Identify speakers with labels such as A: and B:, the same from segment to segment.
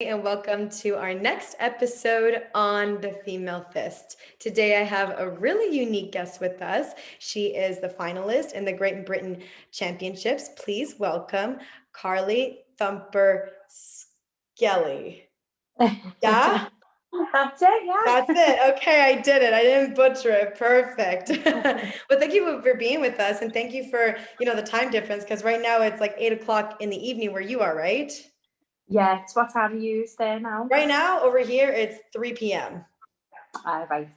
A: And welcome to our next episode on the Female Fist. Today I have a really unique guest with us. She is the finalist in the Great Britain Championships. Please welcome Carly Thumper Skelly. Yeah?
B: That's it, yeah.
A: That's it. Okay, I did it. I didn't butcher it. Perfect. Well, thank you for being with us, and thank you for, the time difference, because right now it's like 8 o'clock in the evening where you are, right?
B: Yeah, it's what time you use there now?
A: Right now, over here, it's 3 p.m.
B: Right.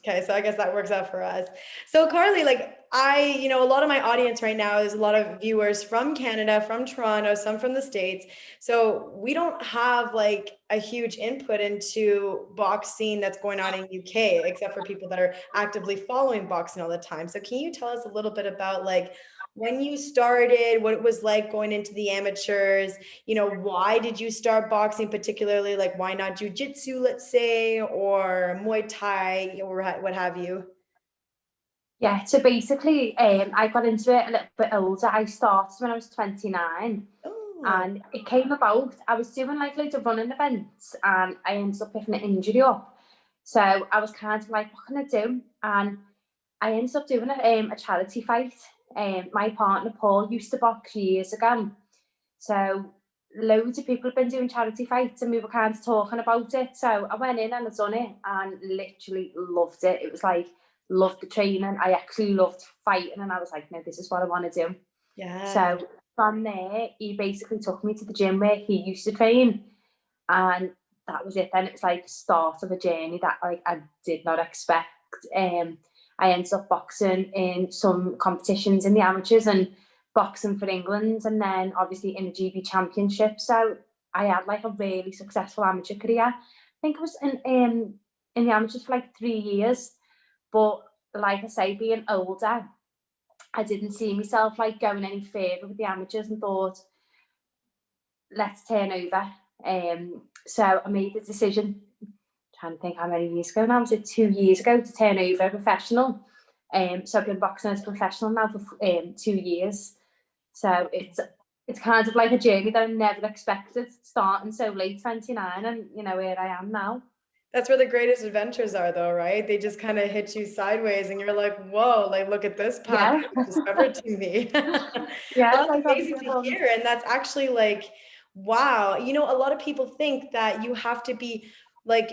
A: Okay, so I guess that works out for us. So Carly, a lot of my audience right now is a lot of viewers from Canada, from Toronto, some from the States. So we don't have like a huge input into boxing that's going on in UK, except for people that are actively following boxing all the time. So can you tell us a little bit about when you started, what it was like going into the amateurs, why did you start boxing particularly? Like, why not jujitsu, let's say, or Muay Thai, or what have you?
B: Yeah, so basically, I got into it a little bit older. I started when I was 29.
A: Oh.
B: And it came about, I was doing like loads of running events and I ended up picking an injury up. So I was kind of like, what can I do? And I ended up doing a charity fight. My partner Paul used to box years ago. So loads of people have been doing charity fights and we were kind of talking about it. So I went in and I done it and literally loved it. It was like, loved the training. I actually loved fighting and I was like, no, this is what I want to do.
A: Yeah.
B: So from there, he basically took me to the gym where he used to train. And that was it. Then it was like the start of a journey that I did not expect. I ended up boxing in some competitions in the amateurs and boxing for England, and then obviously in the GB Championship. So I had like a really successful amateur career. I think I was in the amateurs for like 3 years, but like I say, being older, I didn't see myself like going any further with the amateurs and thought, let's turn over. So I made the decision, trying to think how many years ago now, was it 2 years ago, to turn over professional. So I've been boxing as a professional now for 2 years. So it's kind of like a journey that I never expected, starting so late, 29, and where I am now.
A: That's where the greatest adventures are, though, right? They just kind of hit you sideways and you're like, whoa, like, look at this path discovered to me.
B: Yeah,
A: well, that's amazing to hear. And that's actually like, wow. A lot of people think that you have to be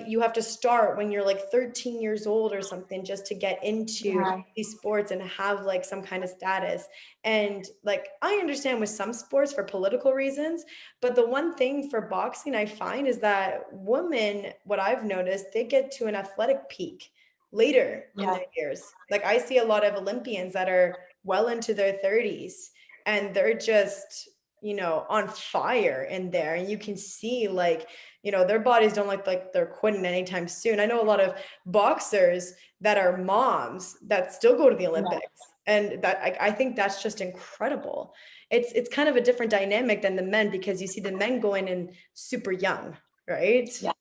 A: you have to start when you're like 13 years old or something just to get into these sports and have like some kind of status. And like, I understand with some sports for political reasons, but the one thing for boxing I find is that women, what I've noticed, they get to an athletic peak later in their years. Like, I see a lot of Olympians that are well into their 30s and they're just, on fire in there. And you can see their bodies don't look like they're quitting anytime soon. I know a lot of boxers that are moms that still go to the Olympics. And that I think that's just incredible. It's kind of a different dynamic than the men, because you see the men going in super young, right?
B: Yeah.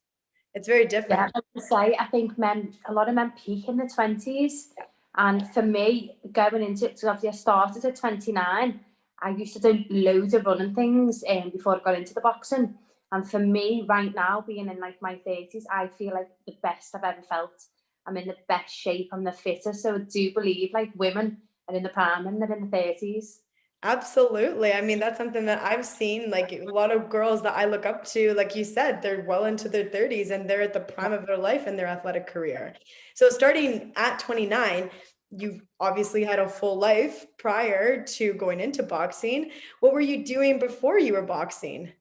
A: It's very different.
B: Yeah, I think a lot of men peak in the 20s. Yeah. And for me, going into it, so obviously I started at 29. I used to do loads of running things before I got into the boxing. And for me, right now, being in like my 30s, I feel like the best I've ever felt. I'm in the best shape. I'm the fittest. So I do believe like women are in the prime and they're in the 30s.
A: Absolutely. I mean, that's something that I've seen, like a lot of girls that I look up to, like you said, they're well into their 30s and they're at the prime of their life in their athletic career. So starting at 29, you've obviously had a full life prior to going into boxing. What were you doing before you were boxing?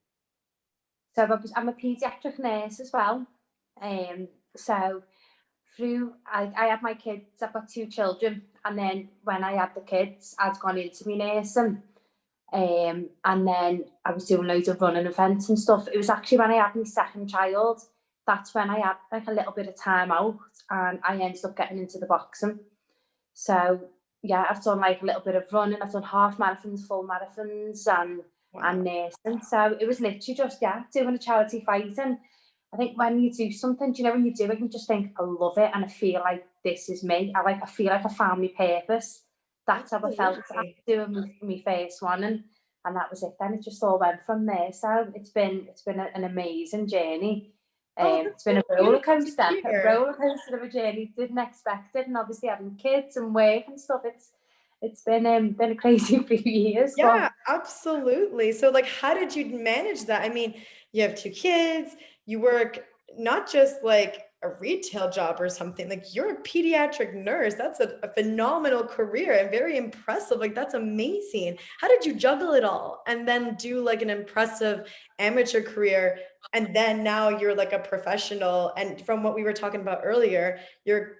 B: So I'm a pediatric nurse as well. So I had my kids, I've got 2 children, and then when I had the kids, I'd gone into my nursing. And then I was doing loads of running events and stuff. It was actually when I had my second child, that's when I had like a little bit of time out and I ended up getting into the boxing. So yeah, I've done like a little bit of running, I've done half marathons, full marathons, and nursing. So it was literally just, doing a charity fight. And I think when you do something, when you do it, you just think, I love it and I feel like this is me. I feel like I found my purpose. That's how I felt after doing my first one. And and that was it. Then it just all went from there. So it's been an amazing journey.
A: Oh, that's
B: It's been
A: so
B: a
A: beautiful to hear.
B: roller coaster of a journey. Didn't expect it, and obviously having kids and work and stuff, it's been a crazy few years.
A: Yeah,
B: But
A: absolutely. So like how did you manage that? I mean, you have two kids, you work not just like a retail job or something, like you're a pediatric nurse. That's a phenomenal career and very impressive. Like that's amazing. How did you juggle it all and then do like an impressive amateur career? And then now you're like a professional. And from what we were talking about earlier, you're,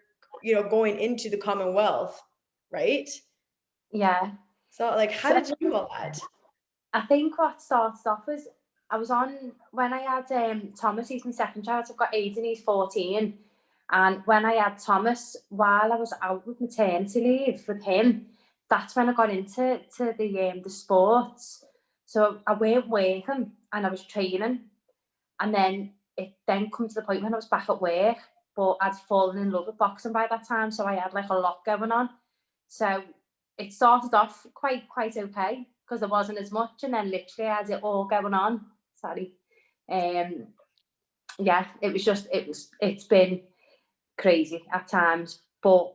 A: going into the Commonwealth, right?
B: yeah,
A: So like, how
B: so
A: did you do all that?
B: I think what started off was I was on when I had Thomas. He's my second child. So I've got Aiden, he's 14, and when I had Thomas, while I was out with maternity leave with him, that's when I got into the sports. So I weren't working and I was training, and then it then come to the point when I was back at work, but I'd fallen in love with boxing by that time, so I had like a lot going on. So it started off quite okay because there wasn't as much, and then literally as it all going on, sorry, um, yeah, it's been crazy at times, but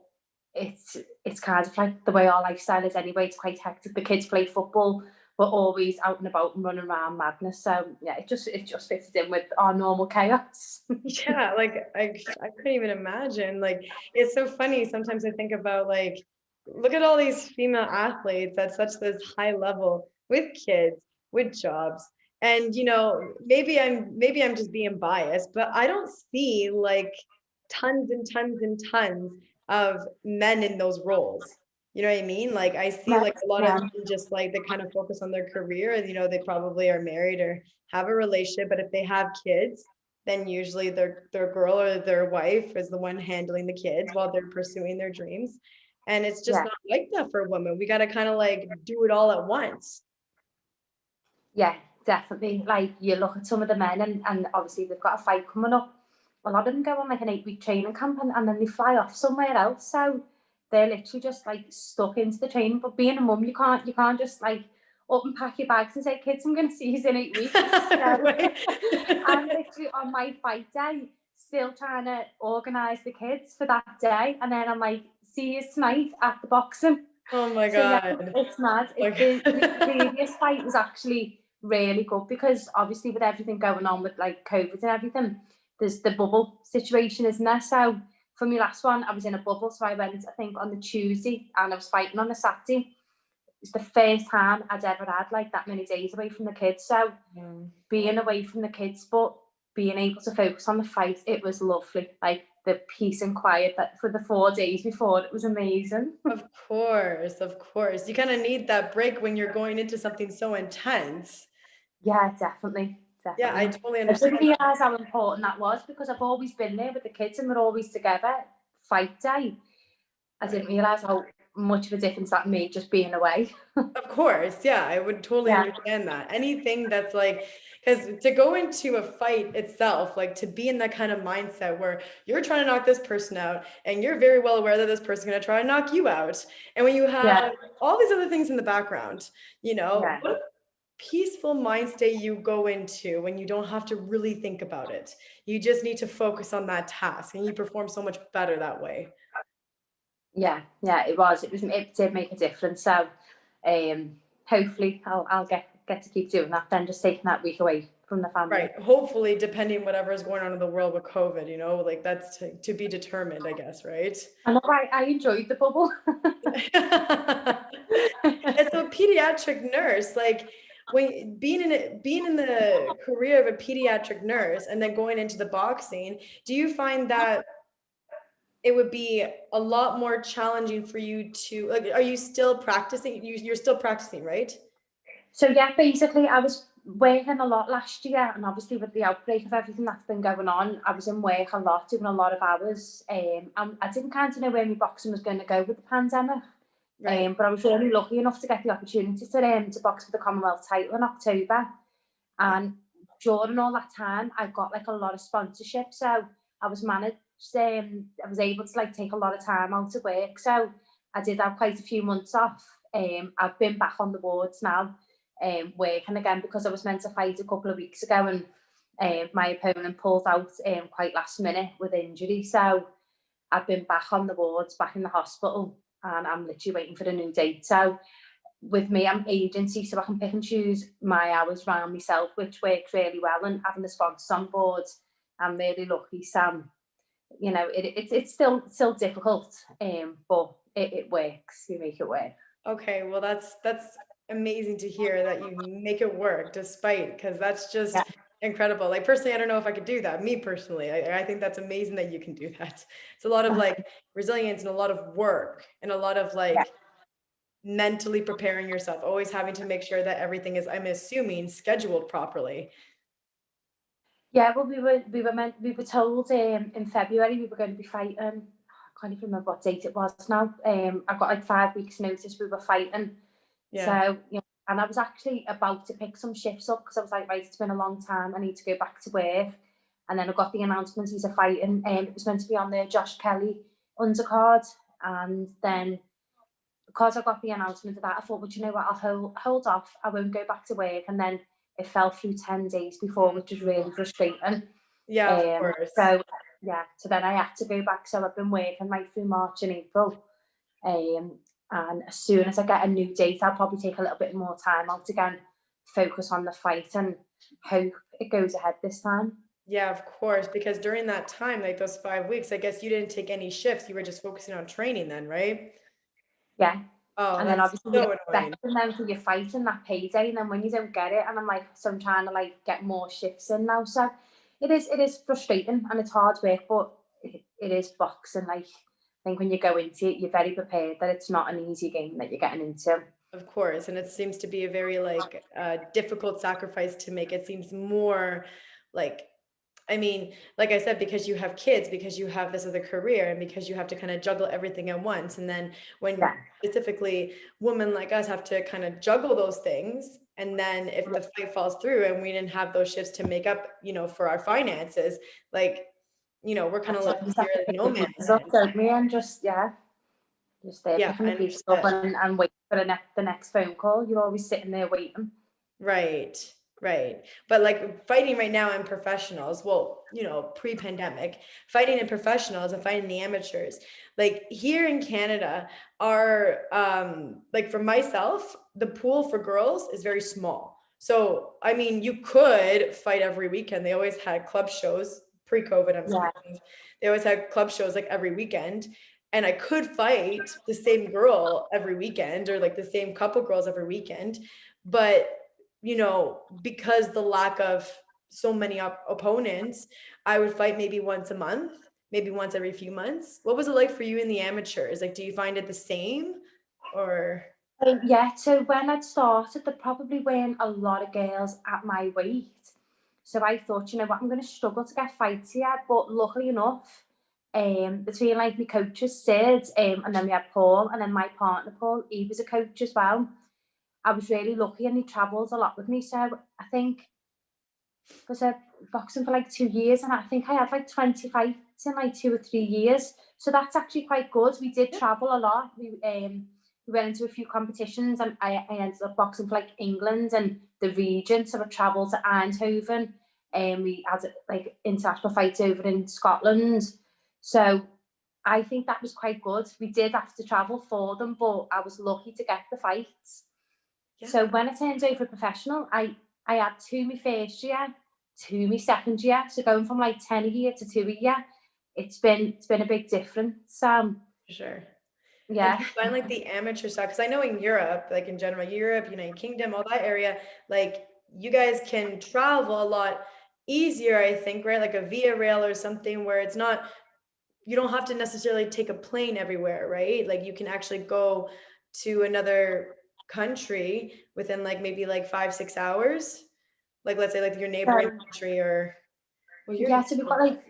B: it's kind of like the way our lifestyle is anyway. It's quite hectic. The kids play football. We're always out and about and running around madness. So yeah, it just fits in with our normal chaos.
A: Yeah, like I couldn't even imagine. Like it's so funny. Sometimes I think about like, look at all these female athletes at such this high level with kids, with jobs. And maybe I'm just being biased, but I don't see like tons and tons and tons of men in those roles. You know what I mean? Like I see like a lot of
B: Yeah,
A: them just like they kind of focus on their career and they probably are married or have a relationship, but if they have kids, then usually their girl or their wife is the one handling the kids while they're pursuing their dreams. And it's just
B: yeah,
A: not like that for women. We got to kind of like do it all at once.
B: yeah, definitely. Like you look at some of the men, and obviously they've got a fight coming up. A lot of them go on like an 8-week training camp, and then they fly off somewhere else. So they're literally just like stuck into the training. But being a mum, you can't just like up and pack your bags and say, kids, I'm going to see you in 8 weeks. So
A: Right.
B: I'm literally on my fight day, still trying to organise the kids for that day. And then I'm like, see you tonight at the boxing.
A: Oh my
B: So yeah,
A: God.
B: it's mad.
A: Oh
B: The
A: my God.
B: previous fight was actually really good because obviously with everything going on with like COVID and everything, there's the bubble situation, isn't there? So for my last one, I was in a bubble. So I went, I think, on the Tuesday and I was fighting on the Saturday. It's the first time I'd ever had like that many days away from the kids. So being away from the kids, but being able to focus on the fight, it was lovely. Like the peace and quiet that for the 4 days before, it was amazing.
A: Of course, of course. You kind of need that break when you're going into something so intense.
B: Yeah, definitely,
A: Yeah, I
B: definitely.
A: totally
B: I didn't
A: understand that.
B: realise how important that was because I've always been there with the kids and we're always together. Fight day. I didn't
A: Right.
B: realise how much of a difference that made just being away.
A: Of course, yeah, I would totally
B: Yeah,
A: understand that. Anything that's like, because to go into a fight itself, like to be in that kind of mindset where you're trying to knock this person out and you're very well aware that this person's going to try to knock you out. And when you
B: yeah,
A: have all these other things in the background,
B: yeah,
A: what a peaceful mind state you go into when you don't have to really think about it. You just need to focus on that task and you perform so much better that way.
B: yeah, yeah. It did make a difference. So, hopefully, I'll get to keep doing that. Then just taking that week away from the family.
A: Right. Hopefully, depending whatever is going on in the world with COVID, like that's to be determined, I guess, right?
B: And I enjoyed the bubble.
A: As a pediatric nurse, like when being in the career of a pediatric nurse and then going into the boxing, do you find that it would be a lot more challenging for you to like, are you still practicing? You're still practicing, right?
B: So yeah, basically I was working a lot last year, and obviously with the outbreak of everything that's been going on, I was in work a lot, doing a lot of hours. And I didn't kind of know where my boxing was going to go with the pandemic.
A: Right.
B: But I was really lucky enough to get the opportunity to box for the Commonwealth title in October.
A: Yeah.
B: And during all that time, I got like a lot of sponsorship. So I was managed. I was able to like take a lot of time out of work. So I did have quite a few months off. I've been back on the boards now. working again, because I was meant to fight a couple of weeks ago, and my opponent pulled out quite last minute with injury. So I've been back on the wards, back in the hospital, and I'm literally waiting for the new date. So with me, I'm agency, so I can pick and choose my hours around myself, which works really well. And having the sponsors on board, I'm really lucky. So, you know, it's still difficult, but it works. We make it work.
A: Okay, well that's amazing to hear that you make it work despite, because that's just
B: Yeah,
A: incredible. Like personally, I don't know if I could do that. Me personally, I think that's amazing that you can do that. It's a lot of like resilience and a lot of work and a lot of
B: yeah.
A: like mentally preparing yourself, always having to make sure that everything is, I'm assuming, scheduled properly.
B: Yeah, well, we were told in February we were going to be fighting. I can't even remember what date it was now. I got like 5 weeks notice we were fighting.
A: Yeah.
B: So, you know, and I was actually about to pick some shifts up, because I was like, right, it's been a long time, I need to go back to work. And then I got the announcement he's a fighting, and it was meant to be on the Josh Kelly undercard. And then because I got the announcement of that, I thought, well, you know what, I'll hold off. I won't go back to work. And then it fell through 10 days before, which was really frustrating.
A: Yeah, of course.
B: So yeah, so then I had to go back. So I've been working right through March and April. And as soon as I get a new date, I'll probably take a little bit more time out again, focus on the fight, and hope it goes ahead this time.
A: Yeah, of course, because during that time, like those 5 weeks, I guess you didn't take any shifts. You were just focusing on training then, right?
B: Yeah.
A: Oh,
B: And then
A: that's
B: obviously you're
A: so annoying.
B: expecting them for your fight and that payday, and then when you don't get it, and I'm like, so I'm trying to like get more shifts in now. So it is frustrating and it's hard work, but it is boxing. Like, I think when you go into it, you're very prepared that it's not an easy game that you're getting into.
A: Of course, and it seems to be a very like difficult sacrifice to make. It seems more like, I mean, like I said, because you have kids, because you have this other career, and because you have to kind of juggle everything at once. And then when
B: Yeah.
A: specifically women like us have to kind of juggle those things, and then if the fight falls through and we didn't have those shifts to make up, for our finances, like, we're kind of
B: That's it.
A: left
B: You just
A: here
B: have to
A: in
B: pick
A: no
B: the
A: man's
B: pieces up,
A: land.
B: don't we? And just, yeah, just there
A: Yeah,
B: picking
A: I
B: the pieces up,
A: understand.
B: and wait for the next phone call. You're always sitting there waiting.
A: Right, right. But like fighting right now in professionals, well, pre-pandemic, fighting in professionals and fighting the amateurs, like here in Canada, are like for myself, the pool for girls is very small. So, I mean, you could fight every weekend. They always had club shows pre-COVID, I'm
B: Yeah.
A: speaking. They always had club shows like every weekend. And I could fight the same girl every weekend or like the same couple girls every weekend. But because the lack of so many opponents, I would fight maybe once a month, maybe once every few months. What was it like for you in the amateurs? Like, do you find it the same or?
B: Yeah, so when I'd started, there probably weren't a lot of girls at my weight. So I thought, you know what, I'm going to struggle to get fights here. But luckily enough, between like my coaches, Sid, and then we had Paul, and then my partner, Paul, he was a coach as well. I was really lucky, and he travelled a lot with me. So I think, because I boxing for like 2 years, and I think I had like 20 fights in like 2 or 3 years. So that's actually quite good. We did travel a lot. We went into a few competitions, and I ended up boxing for like England and the region. So I travelled to Eindhoven, and we had like international fights over in Scotland. So I think that was quite good. We did have to travel for them, but I was lucky to get the fights.
A: Yeah.
B: So when I turned over professional, I had two my first year, two my second year. So going from like 10 a year to 2 a year, it's been a big difference.
A: Sure. And do
B: Yeah.
A: you find like the amateur stuff? Because I know in Europe, like in general, Europe, United Kingdom, all that area, like you guys can travel a lot easier, I think, right? Like a via rail or something where it's not, you don't have to necessarily take a plane everywhere, right? Like you can actually go to another country within like maybe like 5, 6 hours. Like let's say like your neighboring
B: So
A: country or well, you're
B: yeah, so we've got like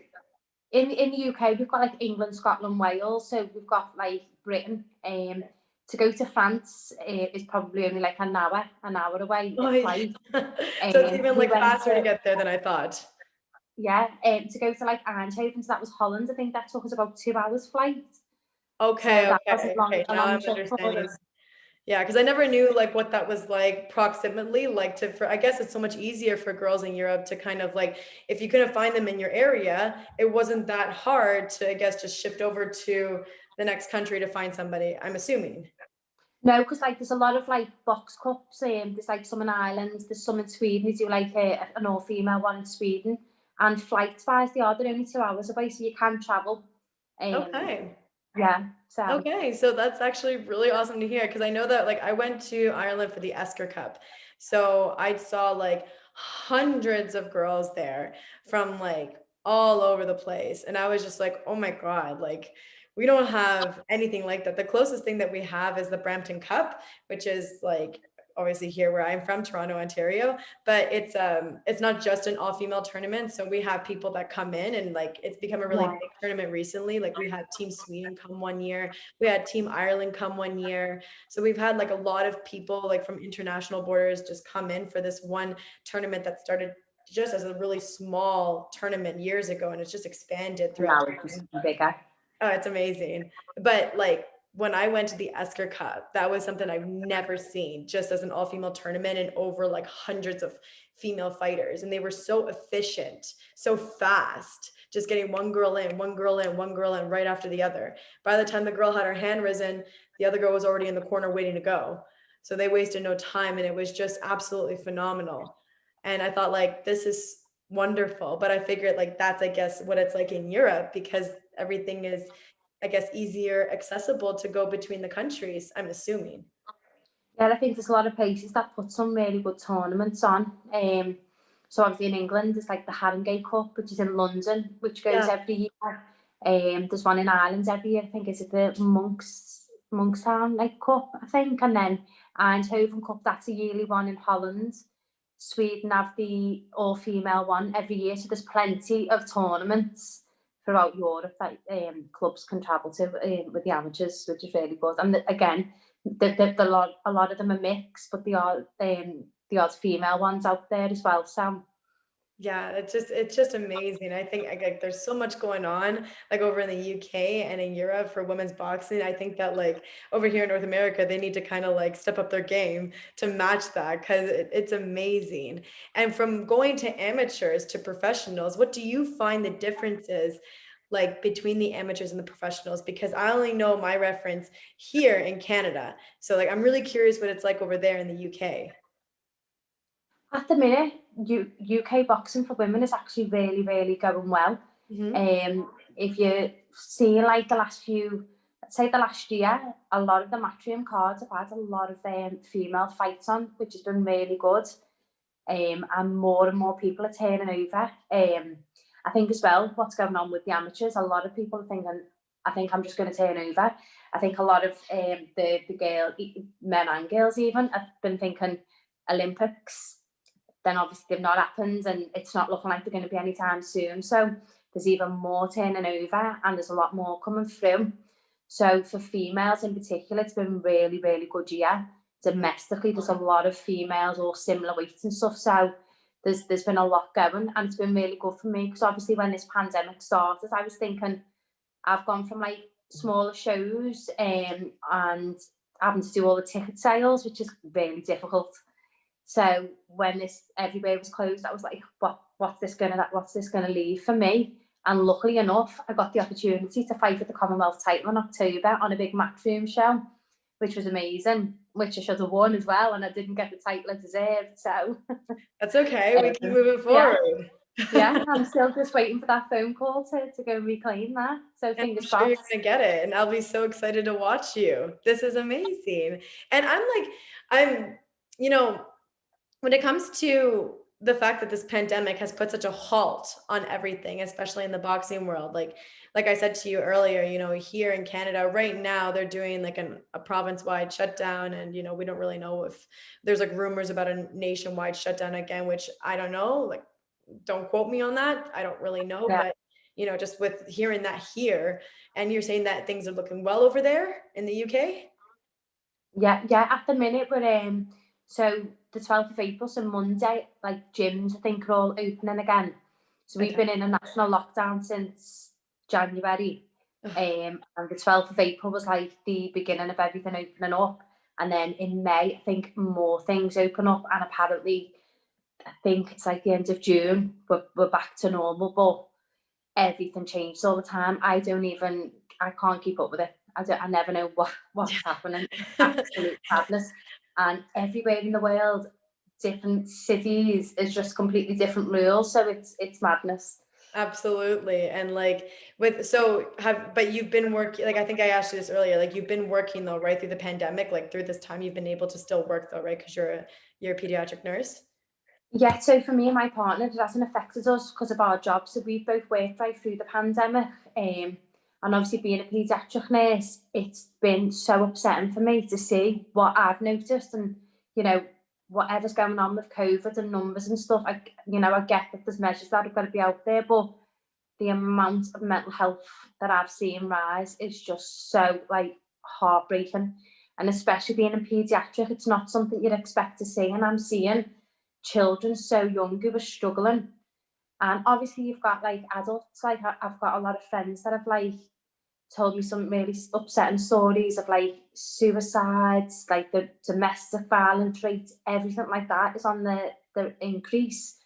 B: in the UK, we've got like England, Scotland, Wales. So we've got like Britain. To go to France is probably only like an hour away
A: oh,
B: flight.
A: so it's even
B: We
A: like
B: went
A: faster to
B: to
A: get there than I thought.
B: Yeah, to go to like Eindhoven, so that was Holland. I think that took us about 2 hours flight. So
A: Okay,
B: that
A: okay,
B: wasn't
A: okay.
B: a
A: Now
B: long
A: I'm
B: trip for
A: understanding.
B: us.
A: Yeah, because I never knew like what that was like proximately, like to for I guess it's so much easier for girls in Europe to kind of like if you couldn't find them in your area, it wasn't that hard to I guess just shift over to the next country to find somebody, I'm assuming.
B: No, because like there's a lot of like box cups. There's like some in Ireland, there's some in Sweden. They do like an all-female one in Sweden, and flights wise they are. They're only 2 hours away, so you can travel. Um,
A: Okay.
B: yeah. So
A: Okay, so that's actually really awesome to hear because I know that like I went to Ireland for the Esker Cup. So I saw like hundreds of girls there from like all over the place. And I was just like, oh my God, like we don't have anything like that. The closest thing that we have is the Brampton Cup, which is like obviously here where I'm from, Toronto, Ontario, but it's not just an all-female tournament. So we have people that come in and like it's become a really
B: yeah,
A: big tournament recently. Like we had Team Sweden come one year, we had Team Ireland come one year. So we've had like a lot of people like from international borders just come in for this one tournament that started just as a really small tournament years ago and it's just expanded throughout
B: now it's
A: time.
B: just bigger.
A: Oh, it's amazing. But like when I went to the Esker Cup, that was something I've never seen just as an all-female tournament and over like hundreds of female fighters. And they were so efficient, so fast, just getting one girl in, one girl in, one girl in right after the other. By the time the girl had her hand risen, the other girl was already in the corner waiting to go. So they wasted no time and it was just absolutely phenomenal. And I thought like this is wonderful, but I figured like that's I guess what it's like in Europe because everything is I guess easier accessible to go between the countries, I'm assuming.
B: Yeah, I think there's a lot of places that put some really good tournaments on. So obviously in England, there's like the Haringey Cup, which is in London, which goes
A: Yeah.
B: every year. There's one in Ireland every year. I think is it the Monkstown like Cup, I think, and then Eindhoven Cup. That's a yearly one in Holland. Sweden have the all-female one every year. So there's plenty of tournaments throughout Europe that clubs can travel to with the amateurs, which is really good. And again, a lot of them are mixed, but the odd female ones out there as well. So
A: Yeah, it's just amazing. I think like there's so much going on like over in the UK and in Europe for women's boxing. I think that like over here in North America, they need to kind of like step up their game to match that because it's amazing. And from going to amateurs to professionals, what do you find the differences like between the amateurs and the professionals? Because I only know my reference here in Canada. So like I'm really curious what it's like over there in the UK.
B: at the minute, UK boxing for women is actually really, really going well.
A: Hmm.
B: If you see like the last few, let's say the last year, a lot of the Matchroom cards have had a lot of female fights on, which has been really good. And more people are turning over. I think as well, what's going on with the amateurs, a lot of people are thinking, I think I'm just going to turn over. I think a lot of men and girls even, have been thinking Olympics. Then obviously they've not happened and it's not looking like they're going to be anytime soon. So there's even more turning over and there's a lot more coming through. So for females in particular, it's been really, really good year. Domestically, there's a lot of females or similar weights and stuff. So there's been a lot going and it's been really good for me because obviously when this pandemic started, I was thinking I've gone from like smaller shows and having to do all the ticket sales, which is really difficult. So when this everywhere was closed, I was like, what's this gonna leave for me? And luckily enough, I got the opportunity to fight for the Commonwealth title in October on a big Matchroom show, which was amazing, which I should have won as well, and I didn't get the title I deserved. So
A: That's okay. We keep moving
B: yeah,
A: forward.
B: yeah, I'm still just waiting for that phone call to go reclaim that. So
A: And I'm
B: fingers
A: sure you're
B: crossed.
A: gonna get it, and I'll be so excited to watch you. This is amazing. And I'm, you know, when it comes to the fact that this pandemic has put such a halt on everything, especially in the boxing world, like I said to you earlier, here in Canada right now, they're doing like a province-wide shutdown, and we don't really know if there's like rumors about a nationwide shutdown again, which I don't know. Like, don't quote me on that. I don't really know,
B: Yeah,
A: but just with hearing that here, and you're saying that things are looking well over there in the UK.
B: yeah. At the minute, we're so the 12th of April, so Monday, like gyms, I think are all opening again. So we've
A: Okay.
B: been in a national lockdown since January,
A: Ugh.
B: and the 12th of April was like the beginning of everything opening up. And then in May, I think more things open up, and apparently, I think it's like the end of June, we're back to normal, but everything changes all the time. I can't keep up with it. I never know what's happening. Absolute sadness. And everywhere in the world, different cities is just completely different rules. So it's madness.
A: Absolutely. And like but you've been working, like I think I asked you this earlier, like you've been working though, right, through the pandemic, like through this time you've been able to still work though, right? Because you're a pediatric nurse.
B: Yeah, so for me and my partner, it hasn't affected us because of our jobs. So we've both worked right through the pandemic. And obviously being a paediatric nurse, it's been so upsetting for me to see what I've noticed, and, you know, whatever's going on with COVID and numbers and stuff. I get that there's measures that have got to be out there, but the amount of mental health that I've seen rise is just so, like, heartbreaking. And especially being in paediatric, it's not something you'd expect to see. And I'm seeing children so young who are struggling. And obviously you've got like adults, like I've got a lot of friends that have like told me some really upsetting stories of like suicides, like the domestic violence rates, everything like that is on the increase.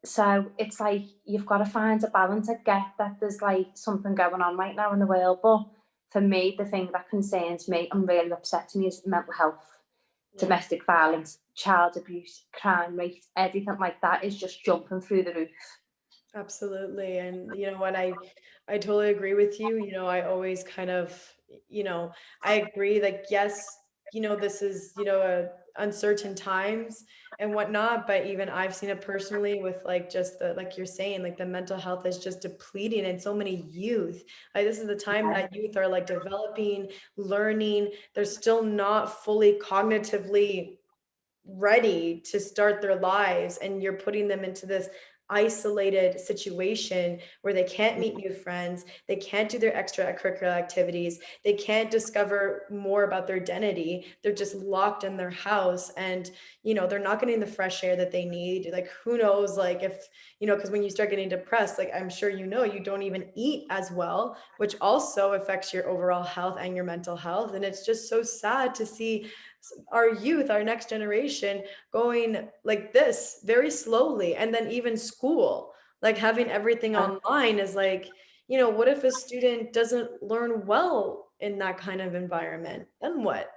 B: So it's like you've got to find a balance. I get that there's like something going on right now in the world, but for me, the thing that concerns me and really upsets me is mental health. Domestic violence, child abuse, crime rate, everything like that is just jumping through the roof.
A: Absolutely. And you know what, I totally agree with you. You know, I always kind of, you know, I agree, like, yes, you know, this is, you know, uncertain times and whatnot, but even I've seen it personally with like just the, like you're saying, like the mental health is just depleting in so many youth. Like this is the time that youth are like developing, learning, they're still not fully cognitively ready to start their lives, and you're putting them into this isolated situation where they can't meet new friends, they can't do their extracurricular activities, they can't discover more about their identity, they're just locked in their house, and you know, they're not getting the fresh air that they need. Like who knows, like if, you know, because when you start getting depressed, like I'm sure you know, you don't even eat as well, which also affects your overall health and your mental health. And it's just so sad to see our youth, our next generation going like this very slowly. And then even school, like having everything online is like, you know, what if a student doesn't learn well in that kind of environment? Then what?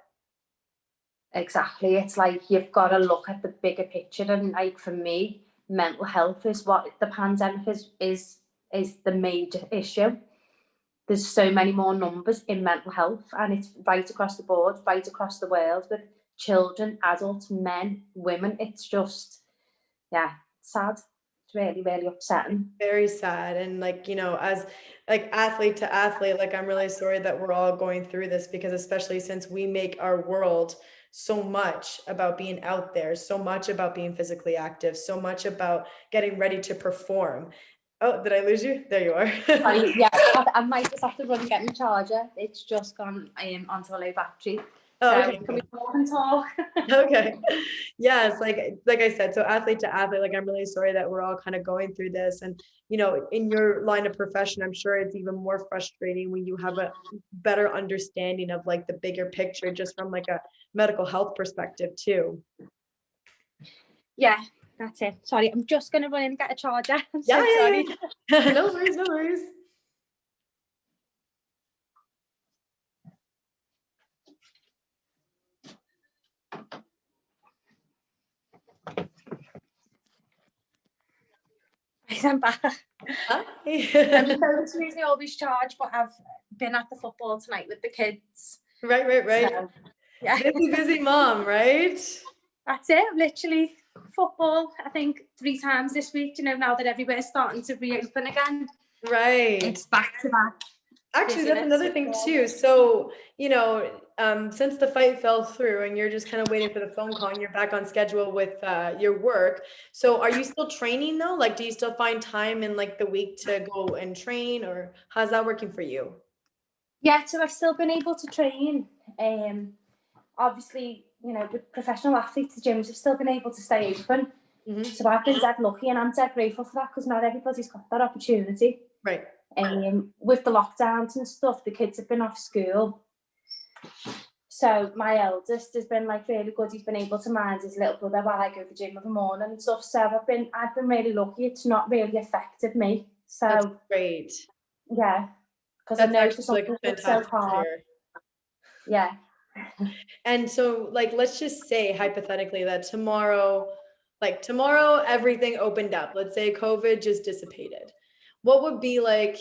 B: Exactly. It's like you've got to look at the bigger picture, and like for me, mental health is what the pandemic is the major issue. There's so many more numbers in mental health, and it's right across the board, right across the world, with children, adults, men, women. It's just, yeah, sad. It's really, really upsetting.
A: Very sad. And like, you know, as like athlete to athlete, like I'm really sorry that we're all going through this, because especially since we make our world so much about being out there, so much about being physically active, so much about getting ready to perform. Oh, did I lose you? There you are.
B: Yeah, I might just have to run and get my charger. It's just gone onto a low battery.
A: Oh,
B: So
A: okay.
B: can we talk and talk?
A: Okay. Yes, like I said, so athlete to athlete, like I'm really sorry that we're all kind of going through this. And you know, in your line of profession, I'm sure it's even more frustrating when you have a better understanding of like the bigger picture, just from like a medical health perspective too.
B: Yeah, that's it. Sorry, I'm just gonna run in and get a charger. I'm
A: Yeah,
B: so sorry.
A: yeah. No worries, no worries.
B: I'm back.
A: Hi.
B: The phone's usually always charged, but I've been at the football tonight with the kids.
A: Right.
B: So, yeah.
A: Busy mom, right?
B: That's it. Literally football, I think 3 times this week, you know, now that everywhere's starting to reopen again.
A: Right.
B: It's back to back.
A: Actually, that's another thing too. So, you know, since the fight fell through and you're just kind of waiting for the phone call and you're back on schedule with your work. So are you still training though? Like, do you still find time in like the week to go and train, or how's that working for you?
B: Yeah, so I've still been able to train. Obviously, you know, with professional athletes, the gyms have still been able to stay open.
A: Mm-hmm.
B: So I've been dead lucky, and I'm dead grateful for that, because not everybody's got that opportunity.
A: Right.
B: With the lockdowns and stuff, the kids have been off school. So my eldest has been like really good. He's been able to mind his little brother while I go to the gym in the morning and stuff. So I've been really lucky. It's not really affected me.
A: That's
B: So
A: great.
B: yeah, because I
A: That's
B: know for
A: actually
B: some
A: like
B: people it's so
A: fantastic to
B: hard.
A: hear.
B: Yeah.
A: And so like let's just say hypothetically that tomorrow everything opened up. Let's say COVID just dissipated. What would be like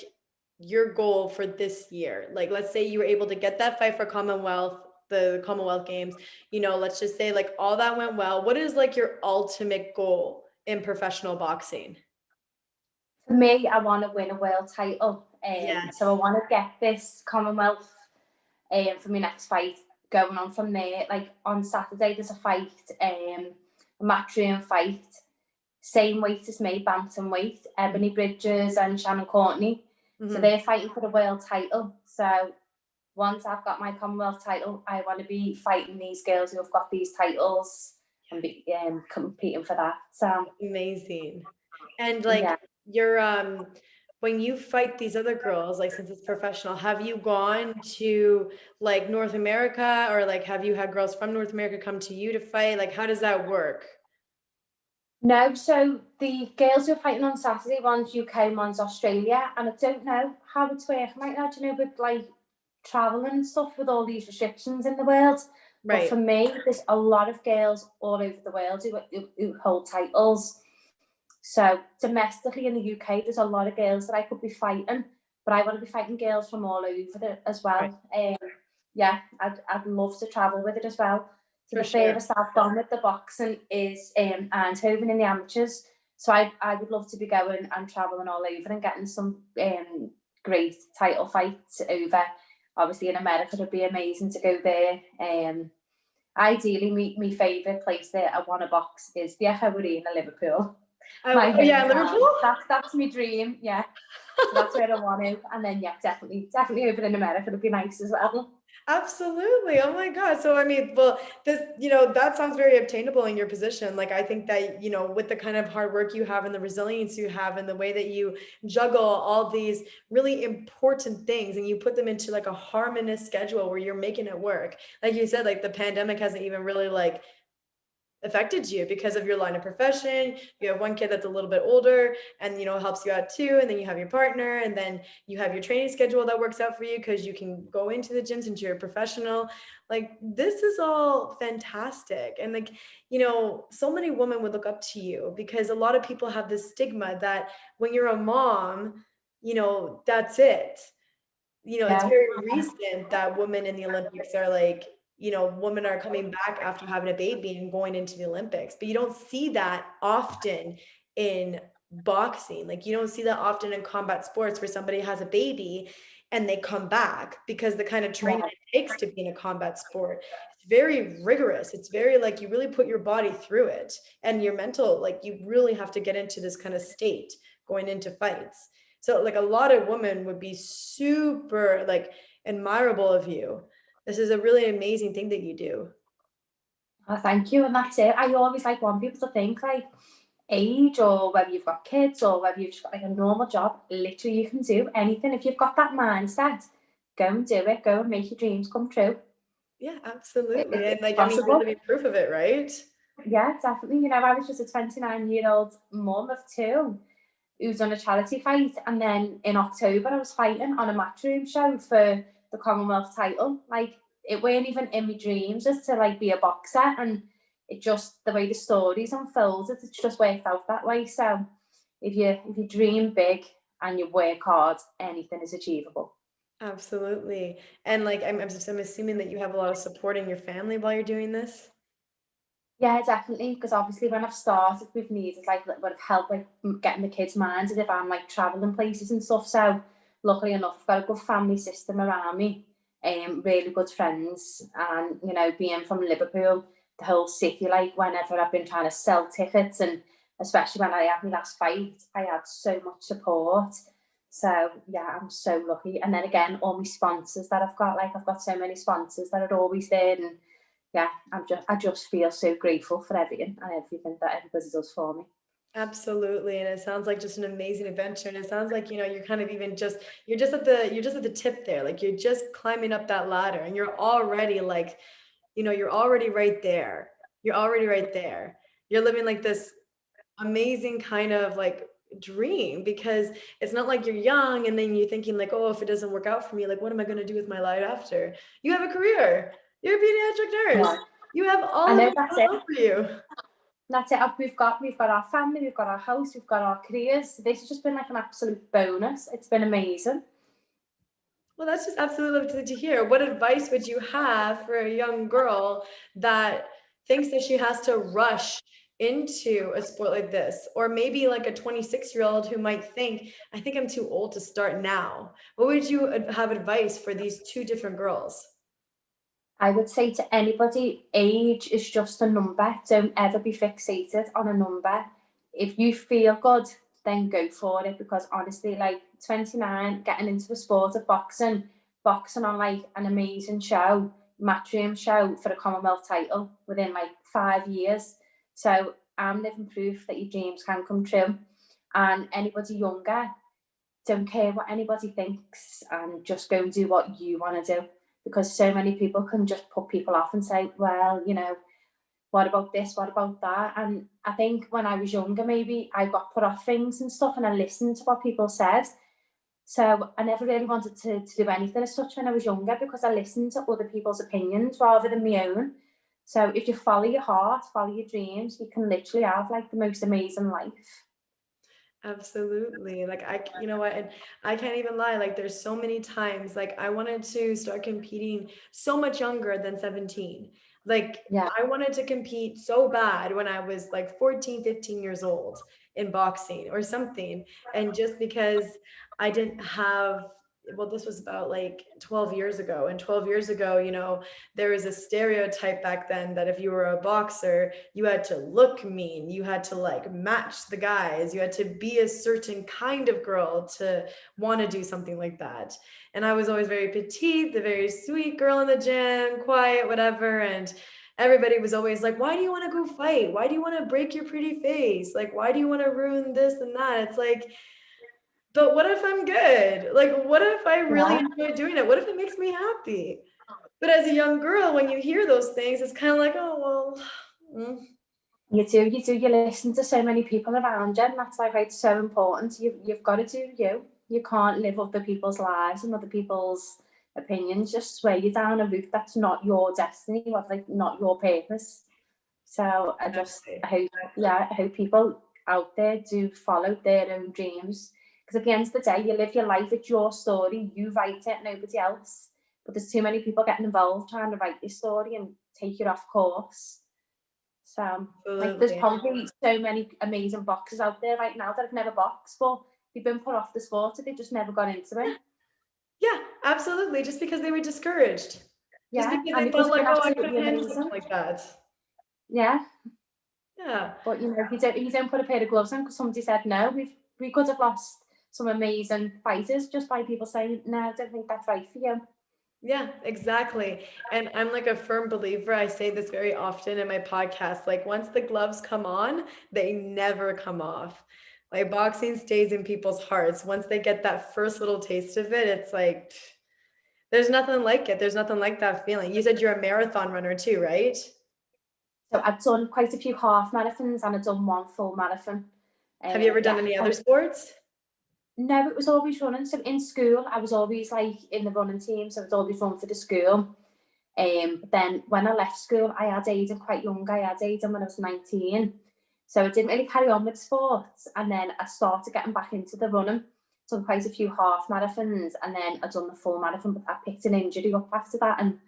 A: your goal for this year? Like let's say you were able to get that fight for Commonwealth, the Commonwealth Games, let's just say like all that went well. What is like your ultimate goal in professional boxing?
B: For me, I want to win a world title.
A: Yes.
B: So I want to get this Commonwealth for my next fight going on from there. Like on Saturday, there's a fight, a matchroom fight, same weight as me, bantamweight, Ebony Bridges and Shannon Courtney. So they're fighting for the world title. So once I've got my Commonwealth title, I want to be fighting these girls who have got these titles and be competing for that. So
A: Amazing. And like you're when you fight these other girls, like since it's professional, have you gone to like North America or like have you had girls from North America come to you to fight? Like how does that work?
B: No, so the girls who are fighting on Saturday, one's UK, one's Australia, and I don't know how it's working right now, with like traveling and stuff with all these restrictions in the world. But for me, there's a lot of girls all over the world who hold titles. So domestically in the UK, there's a lot of girls that I could be fighting, but I want to be fighting girls from all over it as well. Yeah, I'd love to travel with it as well. So the furthest I've gone with the boxing is Eindhoven in the amateurs. So I would love to be going and traveling all over and getting some great title fights over. Obviously in America, it'd be amazing to go there. Ideally, my favourite place that I want to box is the Echo Arena, Liverpool.
A: Liverpool?
B: That's my dream, yeah. So that's where I want to. And then, yeah, definitely over in America would be nice as well.
A: Absolutely. Oh my God. So, I mean, well, this, that sounds very obtainable in your position. Like, I think that, with the kind of hard work you have and the resilience you have and the way that you juggle all these really important things and you put them into like a harmonious schedule where you're making it work. Like you said, like the pandemic hasn't even really like affected you because of your line of profession. You have one kid that's a little bit older and helps you out too, and then you have your partner, and then you have your training schedule that works out for you because you can go into the gym since you're a professional. Like this is all fantastic. And like so many women would look up to you because a lot of people have this stigma that when you're a mom, that's it. It's very recent that women in the Olympics are like, women are coming back after having a baby and going into the Olympics, but you don't see that often in boxing. Like you don't see that often in combat sports where somebody has a baby and they come back, because the kind of training it takes to be in a combat sport, it's very rigorous. It's very like you really put your body through it, and your mental, like you really have to get into this kind of state going into fights. So like a lot of women would be super like admirable of you. This is a really amazing thing that you do.
B: Oh, thank you. And that's it. I always like want people to think like age or whether you've got kids or whether you've just got like a normal job, literally you can do anything. If you've got that mindset, go and do it. Go and make your dreams come true.
A: Yeah, absolutely. And like,
B: possible.
A: I mean, you're living proof of it, right?
B: Yeah, definitely. I was just a 29-year-old mum of two who's on a charity fight, and then in October I was fighting on a matchroom show for the Commonwealth title. Like it weren't even in my dreams just to like be a boxer, and it just the way the stories unfolded, it's just worked out that way. So if you dream big and you work hard, anything is achievable.
A: Absolutely. And like I'm assuming that you have a lot of support in your family while you're doing this.
B: Yeah, definitely. Because obviously, when I've started with needs, like would have helped like getting the kids' minds if I'm like traveling places and stuff. So luckily enough, I've got a good family system around me, really good friends, and being from Liverpool, the whole city. Like whenever I've been trying to sell tickets, and especially when I had my last fight, I had so much support. So yeah, I'm so lucky. And then again, all my sponsors that I've got so many sponsors that are always there, and yeah, I just feel so grateful for everything that everybody does for me.
A: Absolutely. And it sounds like just an amazing adventure. And it sounds like, you're kind of even just, you're just at the tip there. Like you're just climbing up that ladder and you're already like, you're already right there. You're already right there. You're living like this amazing kind of like dream, because it's not like you're young and then you're thinking like, oh, if it doesn't work out for me, like, what am I going to do with my life after? You have a career. You're a pediatric nurse.
B: Yeah.
A: You have
B: I
A: all of
B: know
A: it
B: that's
A: going
B: it.
A: on for you.
B: That's it. We've got our family, we've got our house, we've got our careers. This has just been like an absolute bonus. It's been amazing.
A: Well, that's just absolutely lovely to hear. What advice would you have for a young girl that thinks that she has to rush into a sport like this? Or maybe like a 26-year-old who might think, I think I'm too old to start now. What would you have advice for these two different girls?
B: I would say to anybody, age is just a number. Don't ever be fixated on a number. If you feel good, then go for it. Because honestly, like 29, getting into a sport of boxing on like an amazing show, matchroom show for a Commonwealth title within like 5 years. So I'm living proof that your dreams can come true. And anybody younger, don't care what anybody thinks and just go and do what you want to do, because so many people can just put people off and say, well, what about this, what about that? And I think when I was younger, maybe I got put off things and stuff and I listened to what people said. So I never really wanted to do anything as such when I was younger, because I listened to other people's opinions rather than my own. So if you follow your heart, follow your dreams, you can literally have like the most amazing life.
A: Absolutely. Like you know what, and I can't even lie. Like there's so many times like I wanted to start competing so much younger than 17. Like
B: Yeah.
A: I wanted to compete so bad when I was like 14, 15 years old in boxing or something. And just because I didn't have, well, this was about like 12 years ago. And 12 years ago, there was a stereotype back then that if you were a boxer, you had to look mean, you had to like match the guys, you had to be a certain kind of girl to want to do something like that. And I was always very petite, the very sweet girl in the gym, quiet, whatever. And everybody was always like, why do you want to go fight? Why do you want to break your pretty face? Like, why do you want to ruin this and that? It's like, but what if I'm good? Like, what if I really
B: Yeah.
A: enjoy doing it? What if it makes me happy? But as a young girl, when you hear those things, it's kind of like, oh, well,
B: You do. You listen to so many people around you, and that's like it's so important. You've got to do you. You can't live other people's lives and other people's opinions. Just sway you down a route that's not your destiny, what like not your purpose. So
A: exactly.
B: I hope people out there do follow their own dreams. Because at the end of the day, you live your life. It's your story. You write it, nobody else. But there's too many people getting involved trying to write your story and take you off course. So, like, there's
A: Absolutely.
B: probably so many amazing boxers out there right now that have never boxed, but they've been put off the sport, so they just never got into it.
A: Yeah, absolutely. Just because they were discouraged. Just
B: Yeah,
A: because
B: and
A: they
B: they could
A: felt
B: have
A: like,
B: been
A: oh, I
B: absolutely
A: couldn't handle something
B: amazing.
A: like that.
B: Yeah,
A: Yeah.
B: but if you don't put a pair of gloves on because somebody said no, we could have lost some amazing fighters just by people saying no, I don't think that's right for you.
A: Yeah, exactly. And I'm like a firm believer. I say this very often in my podcast. Like once the gloves come on, they never come off. Like boxing stays in people's hearts. Once they get that first little taste of it, it's like there's nothing like it. There's nothing like that feeling. You said you're a marathon runner too, right?
B: So I've done quite a few half marathons and I've done one full marathon.
A: Have you ever done
B: Yeah,
A: any other sports?
B: no, it was always running. So in school, I was always like in the running team, so I'd always run for the school. But then when I left school, I had Aiden quite young. I had Aiden when I was 19. So I didn't really carry on with sports. And then I started getting back into the running. Done quite a few half marathons and then I done the full marathon, but I picked an injury up after that. And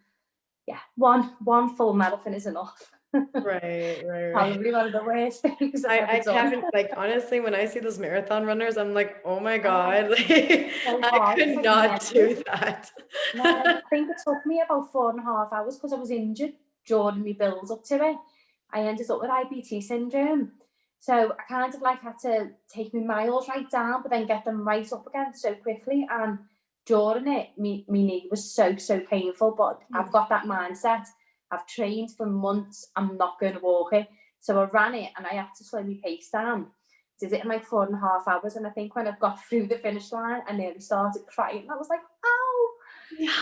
B: yeah, one full marathon is enough.
A: Right, right, right.
B: Probably one of the worst things I've ever
A: I
B: done.
A: haven't, like, honestly, when I see those marathon runners, I'm like, oh my God, like,
B: So
A: I
B: hard. It's
A: could
B: like
A: not
B: mental.
A: do that.
B: No, I think it took me about 4.5 hours because I was injured during my build up to it. I ended up with IBT syndrome. So I kind of like had to take my miles right down, but then get them right up again so quickly. And during it, my knee was so painful. But I've got that mindset. I've trained for months. I'm not going to walk it. So I ran it and I had to slow my pace down. did it in like 4.5 hours. And I think when I got through the finish line, I nearly started crying. I was like, oh,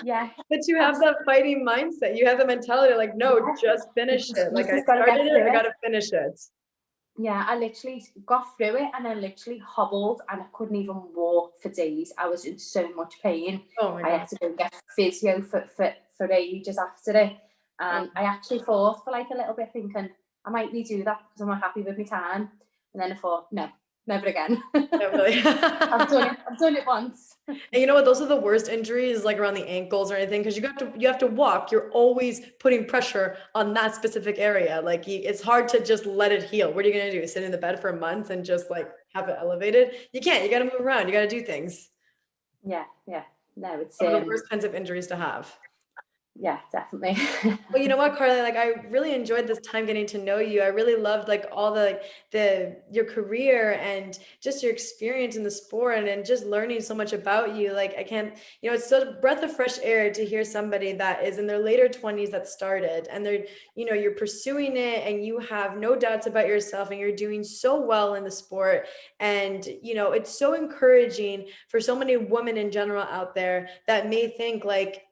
B: yeah.
A: But you have that fighting mindset. You have the mentality like, no, just finish it. Like I started it, I gotta finish it.
B: Yeah, I literally got through it and then literally hobbled and I couldn't even walk for days. I was in so much pain.
A: Oh my
B: I
A: God.
B: had to go get physio for ages after it. And I actually thought for like a little bit thinking, I might redo that because I'm not happy with my time. And then I thought, no, never again.
A: No, really.
B: I've done it once.
A: And you know what? Those are the worst injuries, like around the ankles or anything, because you have to walk. You're always putting pressure on that specific area. Like it's hard to just let it heal. What are you gonna do? Sit in the bed for months and just like have it elevated? You can't. You got to move around. You got to do things.
B: Yeah. No, it's
A: Some of the worst kinds of injuries to have.
B: Yeah, definitely.
A: Well, you know what, Carly, like I really enjoyed this time getting to know you. I really loved like all your career and just your experience in the sport and just learning so much about you. Like I can't, it's such a breath of fresh air to hear somebody that is in their later 20s that started and they're, you're pursuing it and you have no doubts about yourself and you're doing so well in the sport. And, it's so encouraging for so many women in general out there that may think like,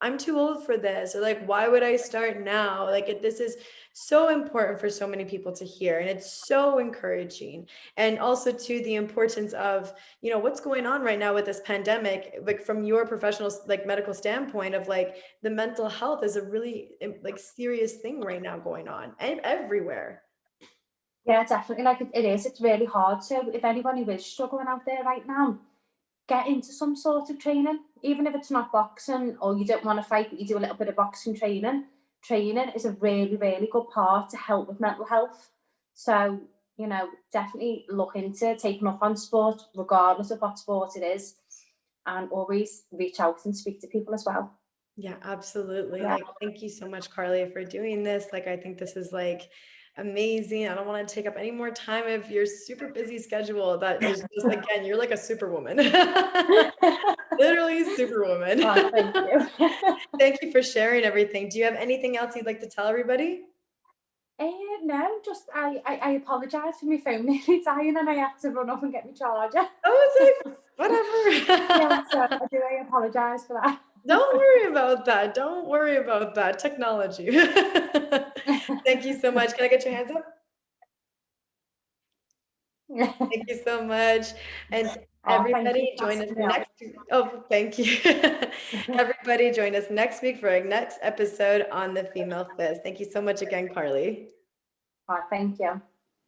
A: I'm too old for this, or like, why would I start now? Like, this is so important for so many people to hear, and it's so encouraging. And also, to the importance of, what's going on right now with this pandemic, like from your professional, like medical standpoint of like the mental health is a really like serious thing right now going on and everywhere.
B: Yeah, definitely. Like it is. It's really hard. So if anyone who is struggling out there right now, get into some sort of training, even if it's not boxing or you don't want to fight, but you do a little bit of boxing training. Training is a really, really good part to help with mental health. So, definitely look into taking up on sport, regardless of what sport it is, and always reach out and speak to people as well.
A: Yeah, absolutely.
B: Yeah.
A: Like, thank you so much, Carly, for doing this. Like, I think this is like amazing. I don't want to take up any more time of your super busy schedule. That is just, again, you're like a superwoman. Literally superwoman.
B: Oh, thank you.
A: Thank you for sharing everything. Do you have anything else you'd like to tell everybody?
B: No, just I apologise for my phone nearly dying and I had to run off and get my charger.
A: Oh, it's like, whatever.
B: Yeah, so I apologise for that.
A: Don't worry about that. Don't worry about that. Technology. Thank you so much. Can I get your hands up? Thank you so much. And everybody join us next week. Oh, thank you. Everybody join us next week for our next episode on the Female Fist. Thank you so much again, Carly.
B: Thank you.